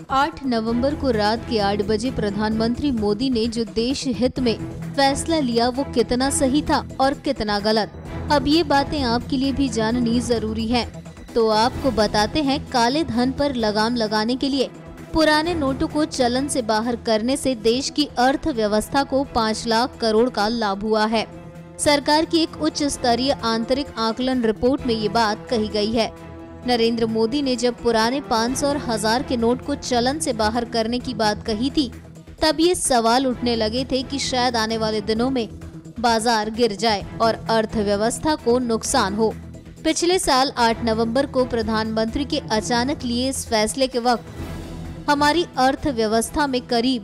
8 नवंबर को रात के 8 बजे प्रधानमंत्री मोदी ने जो देश हित में फैसला लिया वो कितना सही था और कितना गलत, अब ये बातें आपके लिए भी जाननी जरूरी है। तो आपको बताते हैं, काले धन पर लगाम लगाने के लिए पुराने नोटों को चलन से बाहर करने से देश की अर्थव्यवस्था को 5 लाख करोड़ का लाभ हुआ है। सरकार की एक उच्च स्तरीय आंतरिक आकलन रिपोर्ट में ये बात कही गई है। नरेंद्र मोदी ने जब पुराने 500 और 1000 के नोट को चलन से बाहर करने की बात कही थी, तब ये सवाल उठने लगे थे कि शायद आने वाले दिनों में बाजार गिर जाए और अर्थव्यवस्था को नुकसान हो। पिछले साल 8 नवंबर को प्रधानमंत्री के अचानक लिए इस फैसले के वक्त हमारी अर्थव्यवस्था में करीब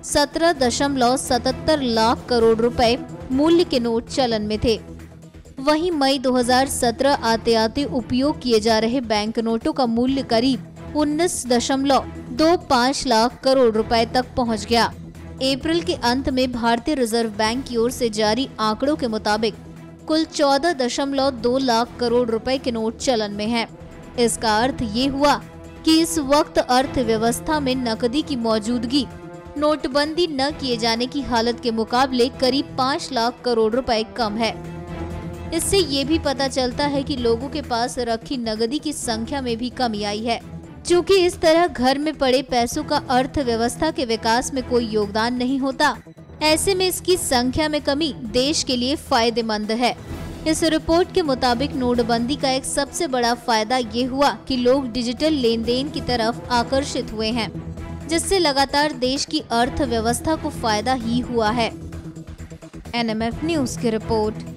17.77 लाख करोड़ रुपए मूल्य के नोट चलन में थे। वहीं मई 2017 आते आते उपयोग किए जा रहे बैंक नोटों का मूल्य करीब 19.25 लाख करोड़ रुपए तक पहुंच गया। अप्रैल के अंत में भारतीय रिजर्व बैंक की ओर से जारी आंकड़ों के मुताबिक कुल 14.2 लाख करोड़ रुपए के नोट चलन में हैं। इसका अर्थ ये हुआ कि इस वक्त अर्थव्यवस्था में नकदी की मौजूदगी नोटबंदी न किए जाने की हालत के मुकाबले करीब 5 लाख करोड़ रुपए कम है। इससे ये भी पता चलता है कि लोगों के पास रखी नकदी की संख्या में भी कमी आई है। चूँकि इस तरह घर में पड़े पैसों का अर्थव्यवस्था के विकास में कोई योगदान नहीं होता, ऐसे में इसकी संख्या में कमी देश के लिए फायदेमंद है। इस रिपोर्ट के मुताबिक नोटबंदी का एक सबसे बड़ा फायदा ये हुआ कि लोग डिजिटल लेन देन की तरफ आकर्षित हुए हैं, जिससे लगातार देश की अर्थव्यवस्था को फायदा ही हुआ है। NMF न्यूज की रिपोर्ट।